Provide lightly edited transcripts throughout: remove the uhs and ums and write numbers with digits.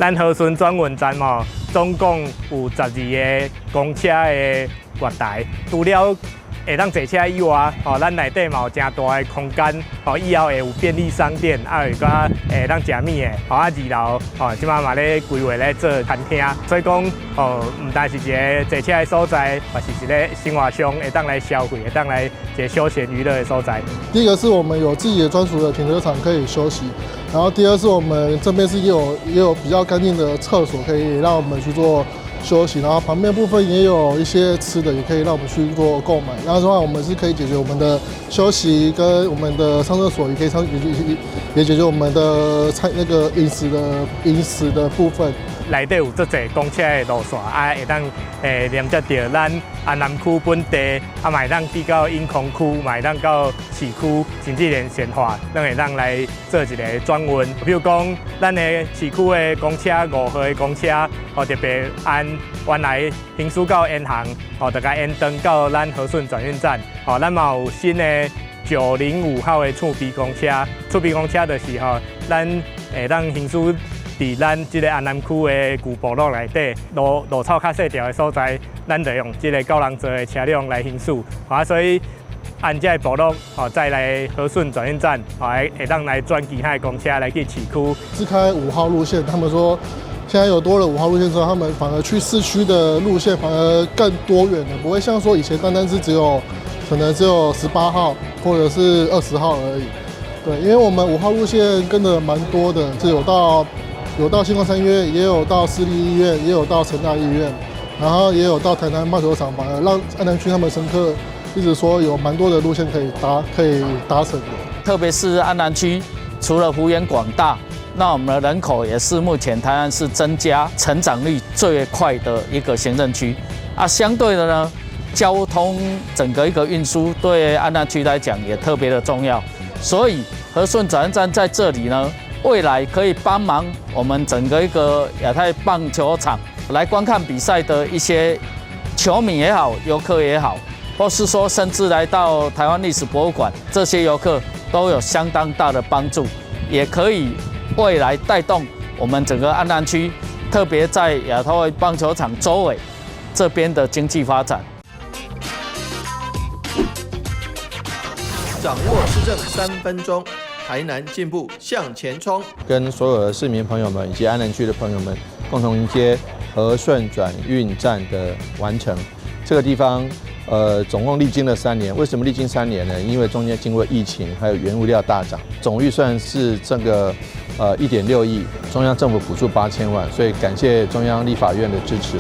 咱和顺转运站嘛，总共有12个公车的月台，除了会当坐车以外，咱内底嘛有真大的空间，以后会有便利商店，会甲会当食物的，2楼即马嘛咧规划咧做餐厅，所以讲唔但是一个坐车的所在，也是一个生活上会当来消费，会当来一个休闲娱乐的所在。第一个是我们有自己的专属的停车场可以休息，然后第二是我们这边是也有比较干净的厕所，可以让我们去做休息，然后旁边部分也有一些吃的，也可以让我们去做购买。然后的话，我们是可以解决我们的休息跟我们的上厕所，也可以也解决我们的那个饮食的部分。内底有足侪公车的路线，会当连接到咱安南区本地，嘛会当去到永康区，嘛会当到市区，甚至连县化，咱会当来做一个转运。比如讲，咱的市区的公车5号的公车，特别按原来行驶到延航，就甲延长到咱和顺转运站。咱嘛有新的905号的厝边公车，厝边公车就是咱会当行驶。伫咱即个安南区的旧部落内底，路草较细条的所在，咱就用即个9人座的车辆来行驶。所以按这个部落，再来和顺转运站，会当来转其他的公车来去市区。是开5号路线，他们说现在有多了5号路线之后，他们反而去市区的路线反而更多元了，不会像说以前单是可能只有18号或者是20号而已。对，因为我们5号路线跟的蛮多的，是有到新光三医院，也有到私立医院，也有到成大医院，然后也有到台南棒球场，反而让安南区他们乘客一直说有蛮多的路线可以达成的。特别是安南区，除了幅员广大，那我们的人口也是目前台湾市增加成长率最快的一个行政区相对的呢，交通整个一个运输对安南区来讲也特别的重要，所以和顺转运站在这里呢。未来可以帮忙我们整个一个亚太棒球场来观看比赛的一些球迷也好，游客也好，或是说甚至来到台湾历史博物馆，这些游客都有相当大的帮助，也可以未来带动我们整个安南区，特别在亚太棒球场周围这边的经济发展。掌握市政3分钟。台南进步向前冲，跟所有的市民朋友们以及安南区的朋友们共同迎接和顺转运站的完成。这个地方，总共历经了3年。为什么历经3年呢？因为中间经过疫情，还有原物料大涨，总预算是这个1.6亿，中央政府补助8000万，所以感谢中央立法院的支持。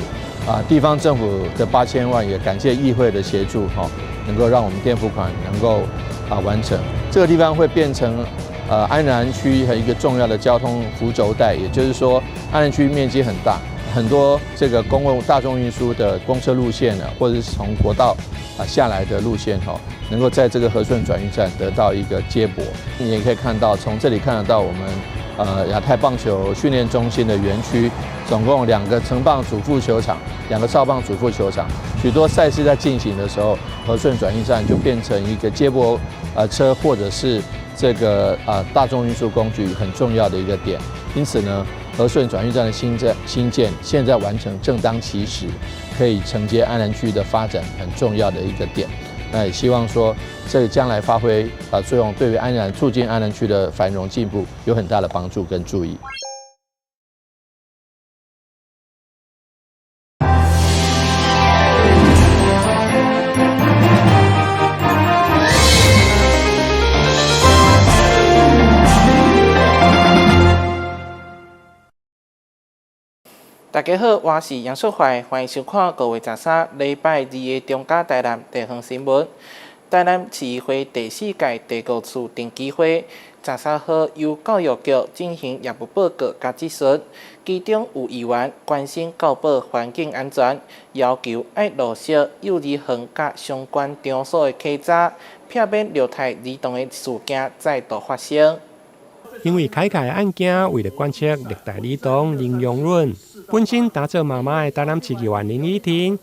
地方政府的8000万也感谢议会的协助，能够让我们垫付款能够完成。这个地方会变成安南区一个重要的交通扶轴带，也就是说，安南区面积很大，很多这个公共大众运输的公车路线呢，或者是从国道下来的路线能够在这个和顺转运站得到一个接驳。你也可以看到，从这里看得到我们亚太棒球训练中心的园区，总共2个成棒主副球场，2个少棒主副球场。许多赛事在进行的时候，和顺转运站就变成一个接驳车或者是这个大众运输工具很重要的一个点。因此呢，和顺转运站的新建现在完成，正当其时，可以承接安南区的发展很重要的一个点。那也希望说，这将来发挥作用，对于促进安南区的繁荣进步有很大的帮助跟注意。大家好，我是杨淑怀，欢迎收看5月13日礼拜2的中嘉台南地方新闻。台南市议会第4届地沟处定期会13号由教育局进行业务报告甲质询，其中有议员关心教保环境安全，要求要落实幼儿园甲相关场所的稽查，避免虐待儿童的事件再度发生。因为凯凯案件为了观测虐待儿童零容忍，本身担做妈妈的台南市议员林依婷，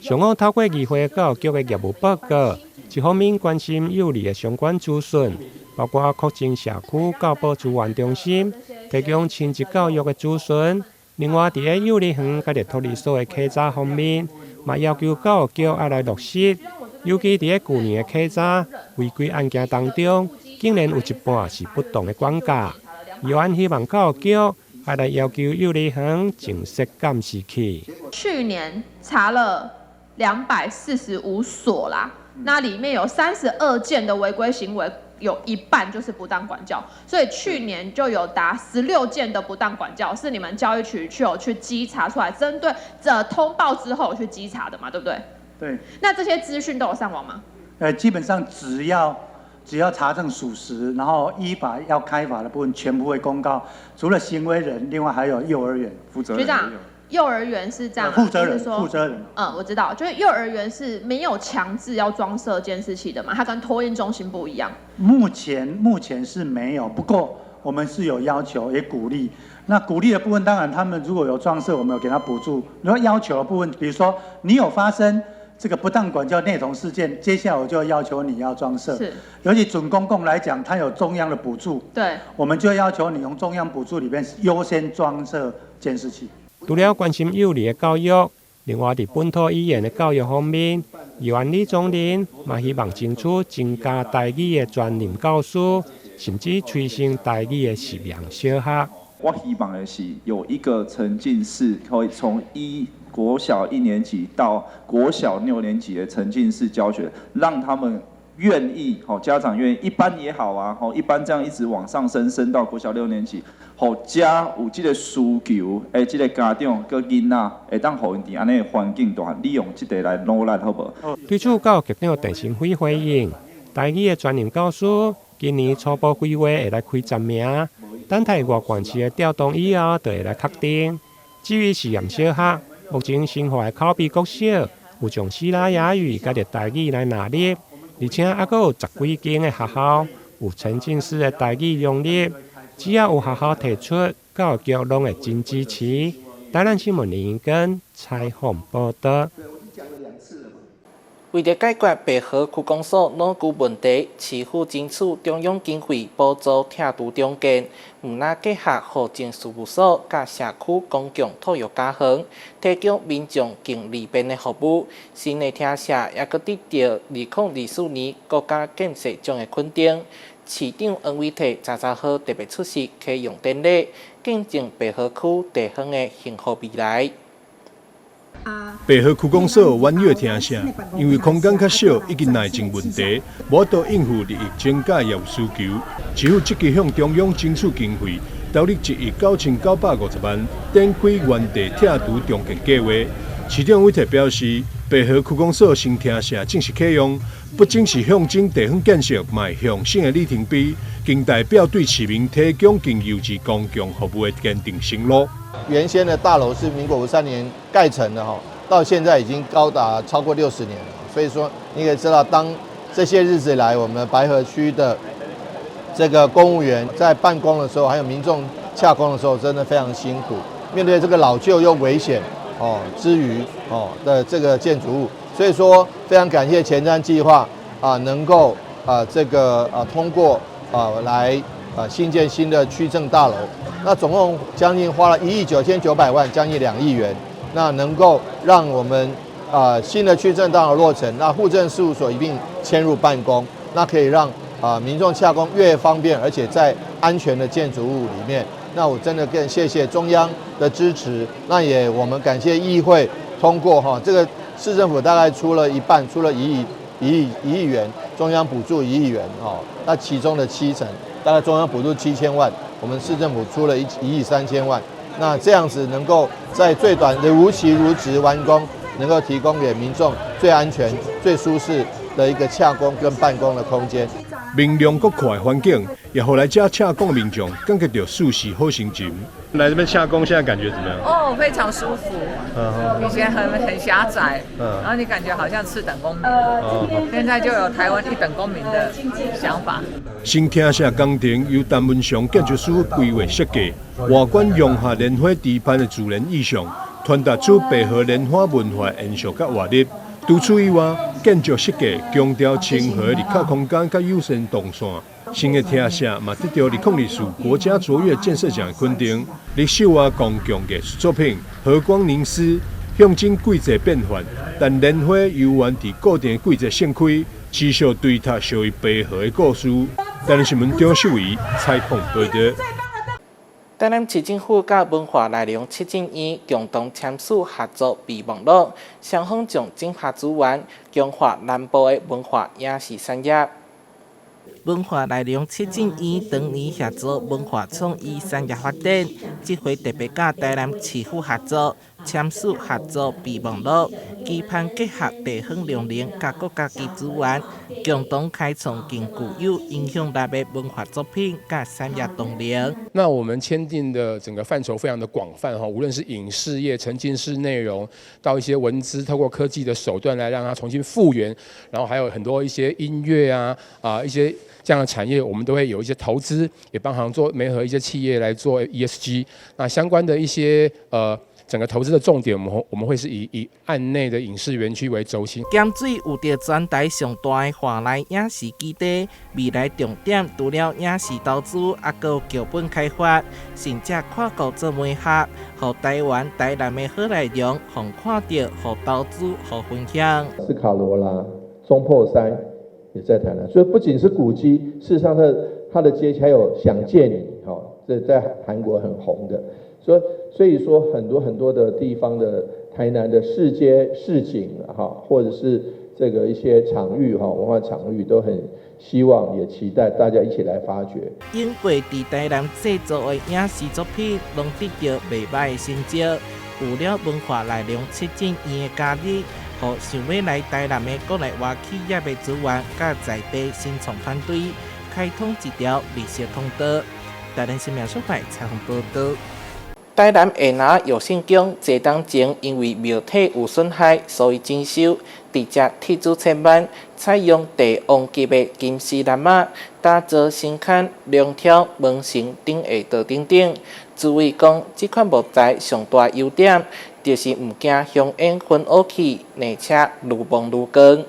上午透过议会教育局的业务报告，一方面关心幼儿的相关资讯，包括扩增社区教保资源中心，提供亲子教育的资讯，另外，伫个幼儿园甲着托儿所的考察方面，嘛要求教育局要来落实。尤其伫个去年的考察违规案件当中，竟然有一半是不当的管教。议员希望教育局还来要求幼儿园正式监视器。去年查了245所啦，那里面有32件的违规行为，有一半就是不当管教，所以去年就有达16件的不当管教，是你们教育局有去稽查出来，针对通报之后有去稽查的嘛，对不对？对。那这些资讯都有上网吗？基本上只要查证属实，然后依法要开罚的部分全部会公告。除了行为人，另外还有幼儿园负责人。学长，幼儿园是这样，负责人，就是说负责人。我知道，就是幼儿园是没有强制要装设监视器的嘛，它跟托婴中心不一样。目前是没有，不过我们是有要求，也鼓励。那鼓励的部分，当然他们如果有装设，我们有给他补助。如果要求的部分，比如说你有发生这个不当管教内同事件，接下来我就要求你要装设。是，尤其准公共来讲，它有中央的补助，对，我们就要求你用中央补助里面优先装设监视器。除了关心幼儿的教育，另外伫本土语言的教育方面，议员李宗仁嘛希望争取增加台语的专任教师，甚至推行台语的实验小学。我希望的是有一个沉浸式，可以从国小1年级到国小6年级的沉浸式教学，让他们愿意，家长愿意，一般也好啊，一般这样一直往上升到国小6年级，家有这个需求，这个家长跟囡仔会当互因伫安尼的环境下，利用这个来努力，好不好？对此，教育局长陈新辉回应，台语的专任教师今年初步规划会来开10名，等待外县市的调动以后，就会来确定。至于实验小学，目前新化的口碑国小有将西拉雅语甲着台语来纳入，而且还佫有10几间的学校有沉浸式的台语融入。只要有学校提出，教育局拢会真支持。台南新闻林根采访报道。为了解决白河区公所老旧问题，市府争取中央经费补助拆除重建，唔那结合户政事务所甲社区公共托育家园，提供民众更利便的服务。新的厅舍也佫得到2024年国家建设奖的肯定。市长黄伟綽30号特别出席启用典礼，见证白河区地方的幸福未来。白河区公所婉约厅舍，因为空间较小，以及内政问题，无法度应付日益增加业务需求，市府积极向中央争取经费，投入1亿9950万，展开原地拆除重建计划。市长伟綽表示，白河区公所新厅舍正式启用，不仅是向征地方建设迈向新的里程碑，更代表对市民提供更优质公共服务的坚定承诺。原先的大楼是民国53年盖成的到现在已经高达超过60年了。所以说，你可以知道，当这些日子来，我们白河区的这个公务员在办公的时候，还有民众洽公的时候，真的非常辛苦。面对这个老旧又危险之余的这个建筑物，所以说非常感谢前瞻计划能够通过来新建新的区政大楼。那总共将近花了1亿9900万，将近2亿元。那能够让我们新的区政大楼落成，那户政事务所一并迁入办公，那可以让民众洽公越方便，而且在安全的建筑物里面。那我真的更谢谢中央的支持，那也我们感谢议会通过这个市政府大概出了一半，出了1亿元，中央补助1亿元那其中的70%，大概中央补助7000万，我们市政府出了1亿3000万。那这样子能够在最短的如期如职完工，能够提供给民众最安全、最舒适的一个洽公跟办公的空间。明亮国快的环境，也让来这洽公的民众感觉到舒适好心情。来这边洽公，现在感觉怎么样？非常舒服。以前很狭窄，然后你感觉好像次等公民，现在就有台湾1等公民的想法。新厅舍工程由陈文祥建筑师规划设计，外观融合莲花池畔的自然意象，传达出白河莲花文化延续甲活力。除此以外，建筑设计强调清和入口空间甲优先动线，新的听写嘛得到2024国家卓越建设奖的肯定。历史啊公共艺术作品《和光凝丝》象征季节变换，但莲花游玩伫固定季节盛开，持续对塔属于白河的故事。台南新闻张秀仪采访报道。台南市政府甲文化内容促进院共同签署合作备忘录，双方将整合资源，强化南部的文化影视产业。文化内容促进院当年协助文化创意产业发展，这回特别甲台南市府合作，签署合作备忘录，期盼结合地方良能甲国家级资源，共同开创更具有影响力的文化作品甲产业动能。那我们签订的整个范畴非常的广泛哈，无论是影视业、沉浸式内容，到一些文资，透过科技的手段来让它重新复原，然后还有很多一些音乐一些这样的产业，我们都会有一些投资，也帮忙做媒合一些企业来做 ESG。那相关的一些整个投资的重点，我们会是以案内的影视园区为轴心。咸水有着全台上大的华莱影视基地，未来重点除了影视投资，还有剧本开发，甚至跨国做媒合，让台湾台南的好内容，互看到、互投资、互分享。斯卡罗拉、中破山也在台南，所以不仅是古迹，事实上它的街还有想见你，这在韩国很红的。所以说很多的地方的台南的市街市景或者是这个一些场域文化场域都很希望也期待大家一起来发掘。英国在台南制作的影视作品，拢得到袂歹的成绩。有了文化内容促进院的加入，互想要来台南的国内外企业的资源，甲在地新创团队，开通一条绿色通道。台南新闻所在采访报道。台南下南药圣宫这当前因为庙体有损害，所以征收直接铁柱切板，采用帝王级的金丝楠仔，打造新坎两条门神顶下道等等。诸位讲，这款木材上大优点，就是唔惊香烟熏乌气，而且愈蒙愈光。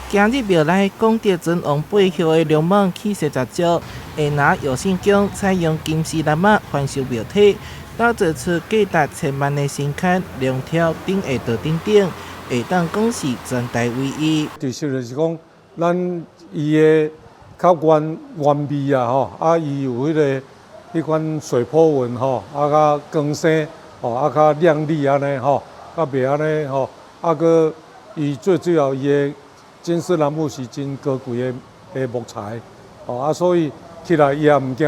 今日庙内功德尊王背后的龙蟒气势十足，下南药圣宫采用金丝楠仔翻修庙体，打造出价值千万的新坎两条顶下道等等，会当讲是全台唯一。其实就是讲，咱伊的较原味啊伊有迄款水波纹较光鲜较亮丽安尼较袂安尼个伊最主要伊的金丝楠木是真高贵的木材所以起来伊也唔惊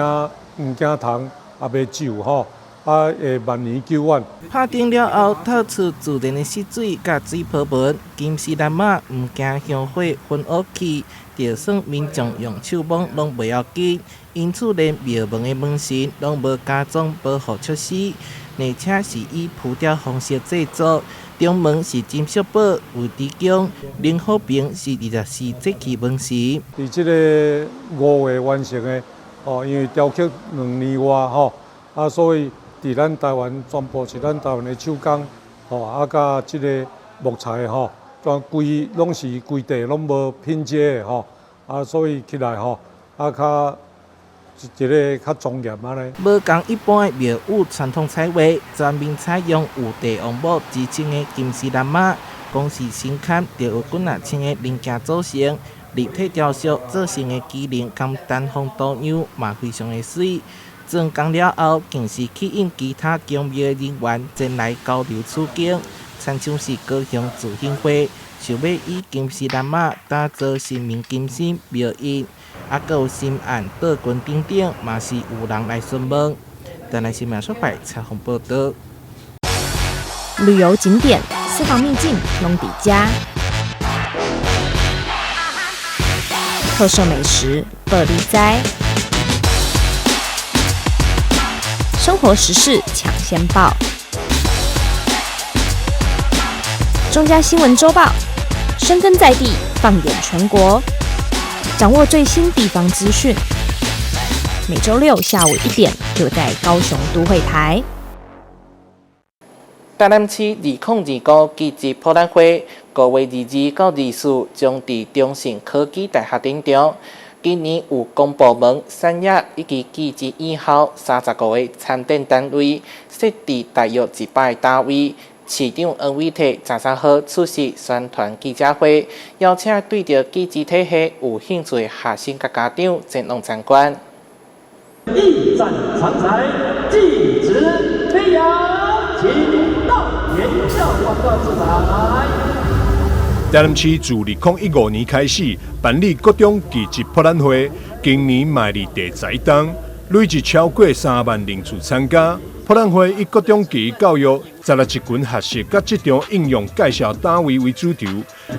虫，也袂皱会万年久远。拍顶了后，透出自然的湿水甲水泡纹，金丝楠仔唔惊香火熏乌气，就算民众用手摸拢袂要紧。因此，连庙门的门神拢无加装保护措施，而且是以浮雕方式制作。中门是金属宝为提供，灵火瓶是24节气门神。伫这个5月完成的因为雕刻2年外所以伫咱台湾全部是咱台湾的手工甲这个木材全规拢是规地拢无拼接的所以起来较一个较庄严安尼。无共一般的庙宇传统彩画，全面采用有帝王母之称的金丝楠仔，光是神龛就有几啊千个零件组成，立体雕塑做成的机灵兼单风多样，嘛非常的水。装工了后，更是吸引其他宫庙的人员前来交流取景，参像是高雄自兴会想要以金丝楠仔打造新明金身庙宇。还有新案道群等等，嘛是有人来询问。台南新闻所在采访报道。旅游景点、私房秘境拢底家，特色美食乐力哉，生活时事抢先报，中嘉新闻周报，深耕在地，放眼全国。掌握最新地方资讯，每周六下午1点就在高雄都会台。台南市2025技职博览会5月22到24将伫中信科技大学顶场。今年有公部门、产业以及技职院校30个个参展单位，设置大约100个单位。市长王伟体13号出席宣传记者会，邀请对着技职体系有兴趣学生甲家长前往参观。一战长才，技职飞扬，请到原校广告市场。台南市自2015年开始办理各种技职博览会，今年迈入第10档，累计超过3万人次参加。博览会以各种技艺教育、16群学习甲职场应用介绍单位为主轴。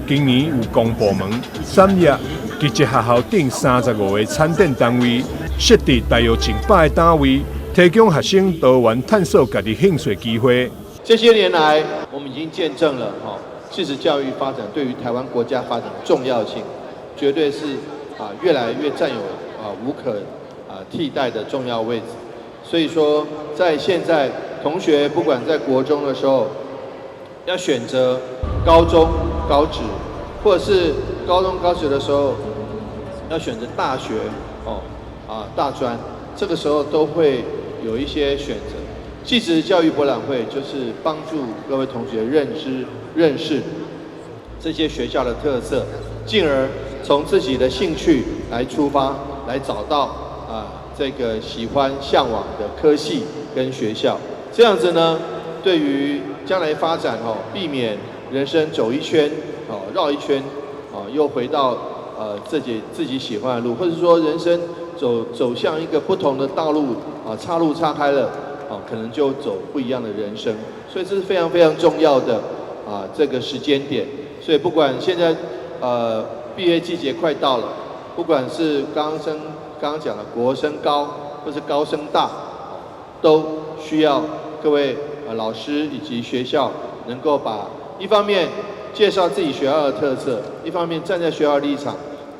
今年有公部门、产业、技职学校等35个参展单位，设置大约100个单位，提供学生多元探索家己兴趣机会。这些年来，我们已经见证了技职教育发展对于台湾国家发展的重要性，绝对是越来越占有无可替代的重要位置。所以说，在现在同学不管在国中的时候，要选择高中、高职，或者是高中、高职的时候要选择大学大专，这个时候都会有一些选择。技职教育博览会就是帮助各位同学认识这些学校的特色，进而从自己的兴趣来出发，来找到这个喜欢向往的科系跟学校，这样子呢，对于将来发展避免人生走一圈绕一圈又回到自己喜欢的路，或者说人生走向一个不同的道路岔路岔开了可能就走不一样的人生，所以这是非常非常重要的这个时间点。所以不管现在毕业季节快到了，不管是刚刚讲的国升高或是高升大，都需要各位老师以及学校能够把一方面介绍自己学校的特色，一方面站在学校立场，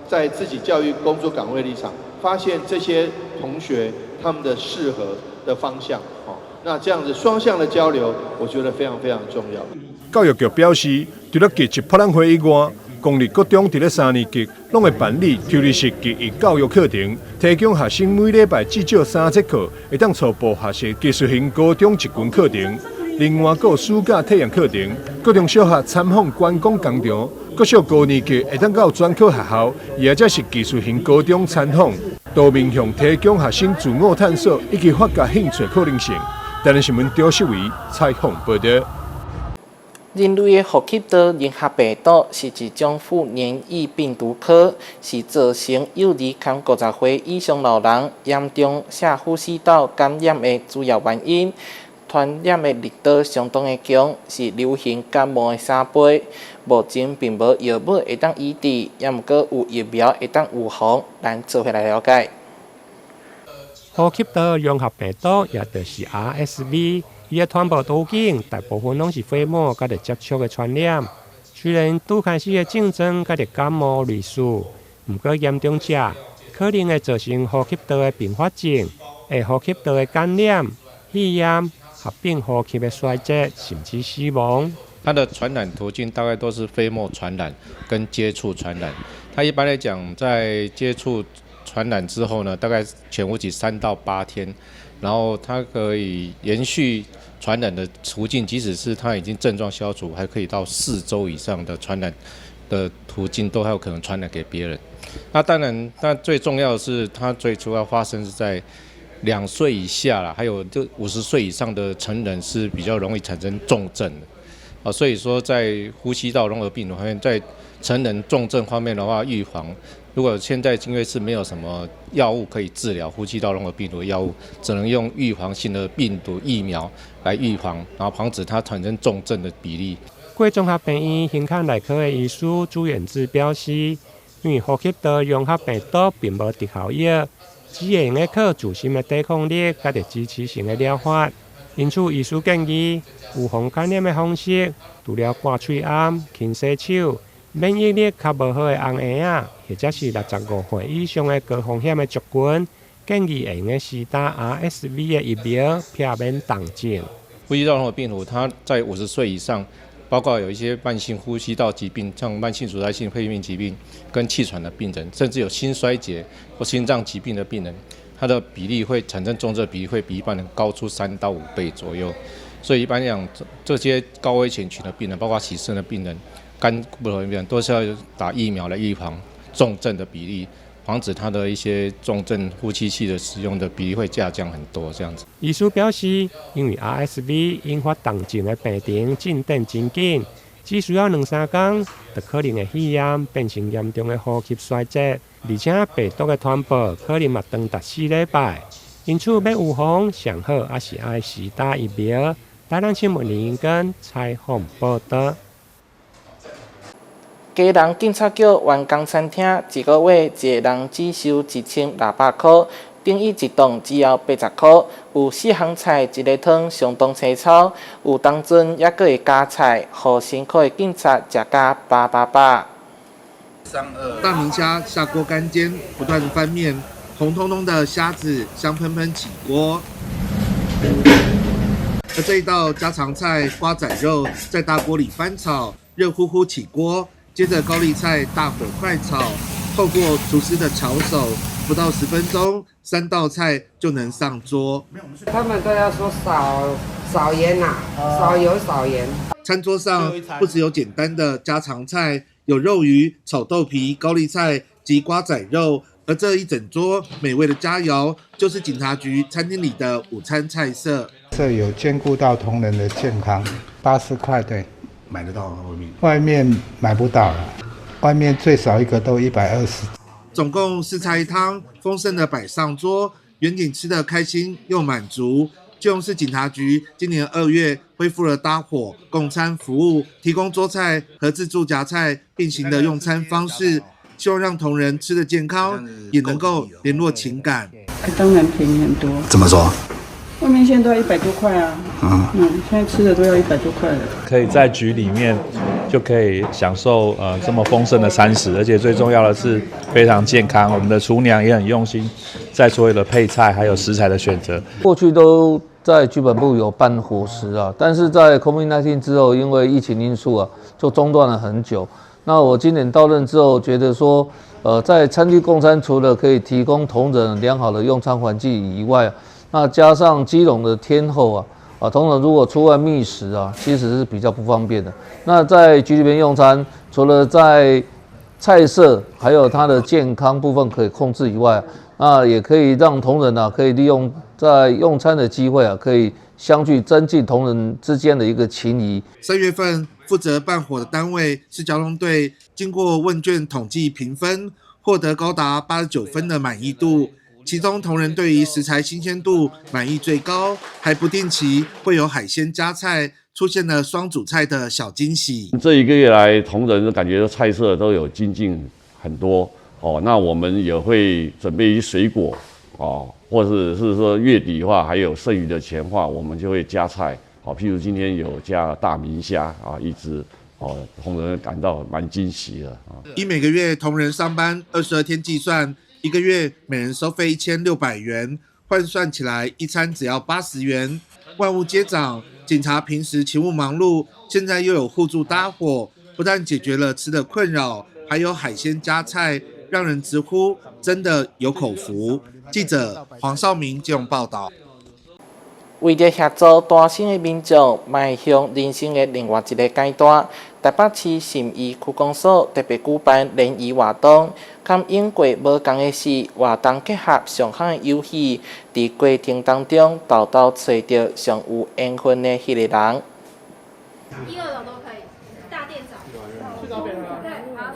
在自己教育工作岗位立场，发现这些同学他们的适合的方向那这样子双向的交流，我觉得非常非常重要。教育局表示，除了技职博览会以外，公立高中伫咧3年级，拢会办理抽离式技艺教育课程，提供学生每礼拜至少3节课，会当初步学习技术型高中1群课程。另外，还有暑假体验课程，各中小学参访观光工厂，各小高年级会当到专科学校，或者是技术型高中参访，多面向提供学生自我探索以及发掘兴趣的可能性。台南新闻赵秀维采访报道。人类的呼吸道融合病毒是一种副免疫病毒科，是造成幼儿含50岁以上老人严重下呼吸道感染的主要原因。传染的力道相当的强，是流行感冒的3倍。目前并无药物会当医治，也毋过有疫苗会当预防。咱做伙来了解。呼吸道融合病毒也就是 RSV。伊的传播途径大部分拢是飞沫甲着接触的传染。虽然拄开始的症状甲着感冒类似，毋过严重者可能会造成呼吸道的并发症，会呼吸道的感染、肺炎、合并呼吸的衰竭，甚至死亡。它的传染途径大概都是飞沫传染跟接触传染。它一般来讲，在接触传染之后呢，大概潜伏期3到8天。然后它可以延续传染的途径，即使是它已经症状消除，还可以到4周以上的传染的途径都还有可能传染给别人。那当然，那最重要的是它最主要发生是在2岁以下啦，还有就50岁以上的成人是比较容易产生重症的。所以说在呼吸道融合病毒方面，在成人重症方面的话，预防。如果现在因为是没有什么药物可以治疗呼吸道融合病毒的药物，只能用预防性的病毒疫苗来预防，然后防止它产生重症的比例。贵综合病院胸腔内科的医师朱远志表示，因为呼吸道融合病毒并无特效药，只会用靠自身的抵抗力甲着支持性的疗法。因此，医师建议预防感染的方式，除了挂喙暗、勤洗手。免疫力较无好的红婴仔，或者是65岁以上的高风险的族群，建议会用施打 RSV 的疫苗，避免重症。呼吸道融合病毒，它在50岁以上包括有一些慢性呼吸道疾病，像慢性阻塞性肺炎疾病跟气喘的病人，甚至有心衰竭或心脏疾病的病人，它的比例会产生重症比例会比一般人高出3到5倍左右。所以一般讲，这些高危险群的病人，包括洗肾的病人、肝不好的病人，都是要打疫苗来预防重症的比例，防止他的一些重症呼吸器的使用的比例会下降很多这样子。医师表示，因为 RSV 引发重症的病情进展真紧，只需要2-3天，就可能会肺炎变成严重的呼吸衰竭，而且病毒的传播可能也长达4礼拜。因此，要预防上好还是爱施打疫苗。台南新闻林英根采访报道。基隆警察局员工餐厅一个月一个人只收1600块，等于一顿只要80块。有4项菜一个汤相当清炒，有当阵也阁会加菜，予辛苦的警察食甲饱饱饱。大明虾下锅干煎，不断翻面，红彤彤的虾子香喷喷起锅。而这一道家常菜瓜仔肉在大锅里翻炒，热乎乎起锅。接着高丽菜大火快炒，透过厨师的巧手，不到10分钟，3道菜就能上桌。他们都要说少盐呐，少油少盐。餐桌上不只有简单的家常菜，有肉鱼、炒豆皮、高丽菜及瓜仔肉，而这一整桌美味的佳肴，就是警察局餐厅里的午餐菜色。这有兼顾到同仁的健康，80块对。买得到吗？外面买不到了，外面最少一个都120。总共4菜1汤，丰盛的摆上桌，员警吃得开心又满足。基隆市警察局今年2月恢复了搭伙共餐服务，提供桌菜和自助夹菜并行的用餐方式，希望让同仁吃得健康，也能够联络情感。当然便宜很多。怎么说？外面现在都要100多块啊，现在吃的都要100多块了。可以在局里面就可以享受这么丰盛的餐食，而且最重要的是非常健康。我们的厨娘也很用心，在所有的配菜还有食材的选择。过去都在剧本部有办伙食啊，但是在 COVID-19 之后，因为疫情因素啊，就中断了很久。那我今年到任之后，觉得说，在餐具共餐除了可以提供同仁良好的用餐环境以外，那加上基隆的天候同仁如果出外觅食其实是比较不方便的。那在局里面用餐，除了在菜色还有它的健康部分可以控制以外，那也可以让同仁可以利用在用餐的机会可以相聚，增进同仁之间的一个情谊。3月份负责办伙的单位是交通队，经过问卷统计评分，获得高达89分的满意度。其中同仁对于食材新鲜度满意最高，还不定期会有海鲜加菜，出现了双主菜的小惊喜。这1个月来，同仁感觉菜色都有精进很多那我们也会准备一些水果或者是说月底的话，还有剩余的钱的话，我们就会加菜譬如今天有加大明虾一只同仁感到蛮惊喜的以每个月同仁上班22天计算，1个月每人收费1600元，换算起来一餐只要80元。万物皆涨，警察平时勤务忙碌，现在又有互助搭伙，不但解决了吃的困扰，还有海鲜加菜，让人直呼真的有口福。记者黄少明基隆报道。为了协助单身的民众迈向人生的另外一个阶段，台北市信义区公所特别举办联谊活动，跟英国无同的是，活动结合上项的游戏，在过程当中找到找到上有缘分的迄个人。1、2楼都可以，大店长。去找别人了。对，好，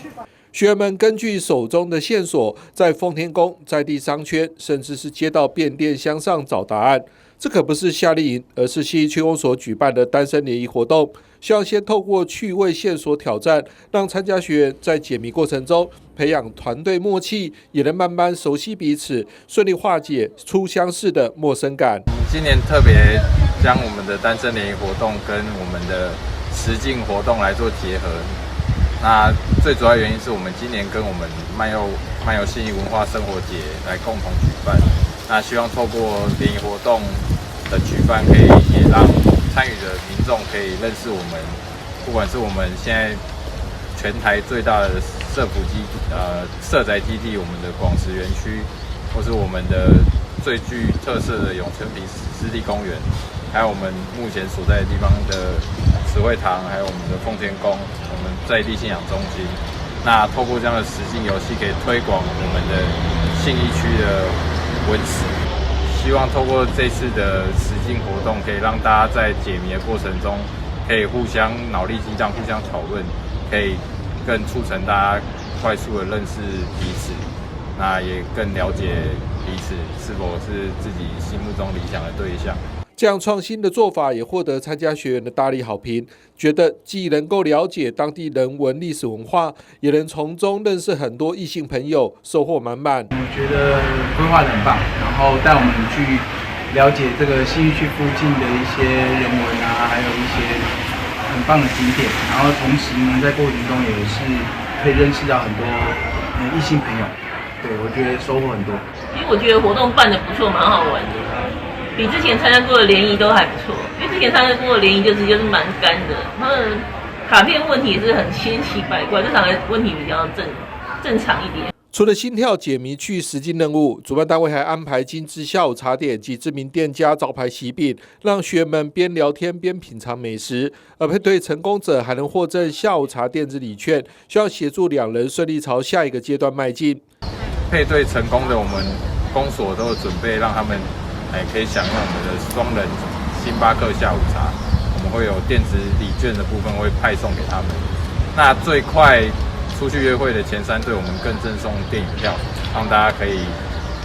出发。学员们根据手中的线索，在奉天宫、在地商圈，甚至是街道变电箱上找答案。这可不是夏令营，而是信义区公所举办的单身联谊活动，希望先透过趣味线索挑战，让参加学员在解谜过程中培养团队默契，也能慢慢熟悉彼此，顺利化解初相识的陌生感。今年特别将我们的单身联谊活动跟我们的实境活动来做结合。那最主要原因是我们今年跟我们漫游信义文化生活节来共同举办。那希望透过联谊活动的举办，可以也让参与的民众可以认识我们不管是我们现在全台最大的社宅基地，我们的广石园区，或是我们的最具特色的永春皮湿地公园，还有我们目前所在的地方的慈惠堂，还有我们的奉天宫，我们在地信仰中心。那透过这样的实境游戏，可以推广我们的信义区的文史。希望透过这次的实境活动，可以让大家在解谜的过程中，可以互相脑力激荡、互相讨论，可以更促成大家快速的认识彼此，那也更了解彼此是否是自己心目中理想的对象。这样创新的做法也获得参加学员的大力好评，觉得既能够了解当地人文历史文化，也能从中认识很多异性朋友，收获满满。我觉得规划得很棒，然后带我们去了解这个信义区附近的一些人文啊，还有一些很棒的景点，然后同时呢，在过程中也是可以认识到很多异性朋友。对，我觉得收获很多。其实我觉得活动办得不错，蛮好玩的。比之前参加过的联谊都还不错，因为之前参加过的联谊就是蛮干的，他们卡片问题也是很千奇百怪，这场的问题比较正常一点。除了心跳解谜区实境任务，主办单位还安排精致下午茶点及知名店家招牌喜饼，让学员们边聊天边品尝美食。而配对成功者还能获赠下午茶电子礼券，需要协助两人顺利朝下一个阶段迈进。配对成功的，我们公所都有准备让他们可以享用我们的双人星巴克下午茶，我们会有电子礼券的部分会派送给他们。那最快出去约会的前3队，我们更赠送电影票，让大家可以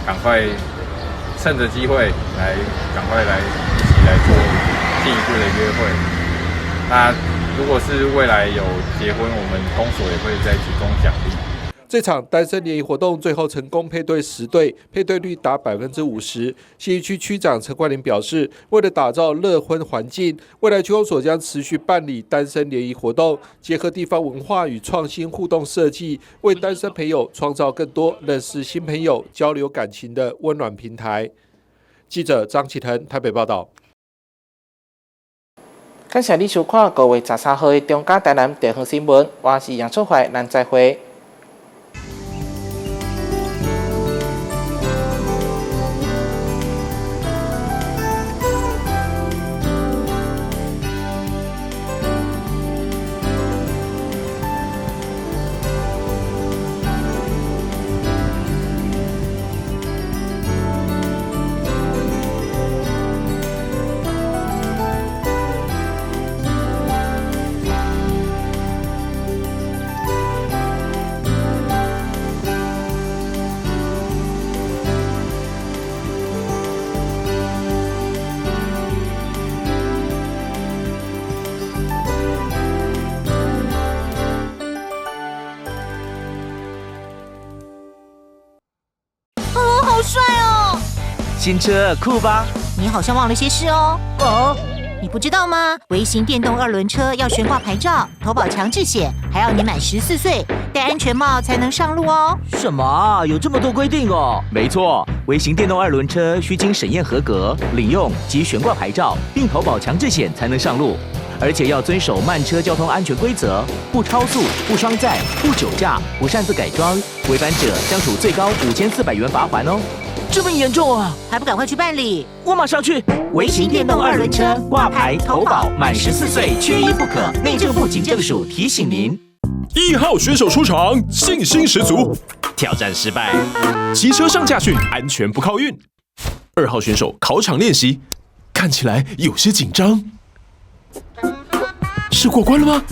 赶快趁着机会赶快来一起来做进一步的约会。那如果是未来有结婚，我们公所也会再提供奖励。这场单身联谊活动最后成功配对10对，配对率达50%。信义区区长陈冠霖表示，为了打造乐婚环境，未来区公所将持续办理单身联谊活动，结合地方文化与创新互动设计，为单身朋友创造更多认识新朋友、交流感情的温暖平台。记者张启腾台北报道。感谢你收看5月13号的中嘉台南地方新闻，我是杨淑怀，咱再会。好帅哦！新车酷吧？你好像忘了些事哦。你不知道吗？微型电动2轮车要悬挂牌照、投保强制险，还要你满14岁，戴安全帽才能上路哦。什么啊？有这么多规定哦？没错，微型电动2轮车需经审验合格、领用及悬挂牌照，并投保强制险才能上路。而且要遵守慢车交通安全规则，不超速、不双载、不酒驾、不擅自改装，违反者将处最高5400元罚款哦。这么严重啊？还不赶快去办理！我马上去。微型电动2轮车挂牌投保，满14岁缺一不可。内政部警政署提醒您。1号选手出场，信心十足。挑战失败，骑车上驾训，安全不靠运。2号选手考场练习，看起来有些紧张。是过关了吗？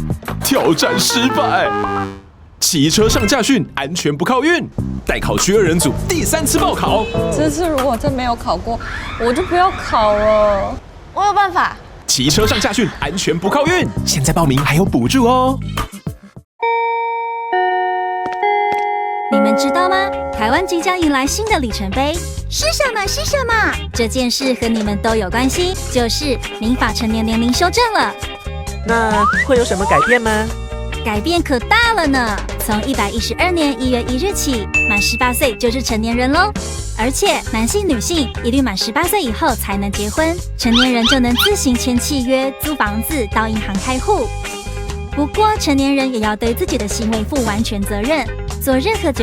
挑战失败。骑车上驾训，安全不靠运。代考区2人组第3次报考。这次如果真没有考过，我就不要考了。我有办法。骑车上驾训，安全不靠运。现在报名还有补助哦。你们知道吗？台湾即将迎来新的里程碑。是什么？是什么？这件事和你们都有关系，就是民法成年年龄修正了。那会有什么改变吗？改变可大了呢！从112年1月1日起，满18岁就是成年人喽。而且男性、女性一律满18岁以后才能结婚，成年人就能自行签契约、租房子、到银行开户。不过成年人也要对自己的行为负完全责任，做任何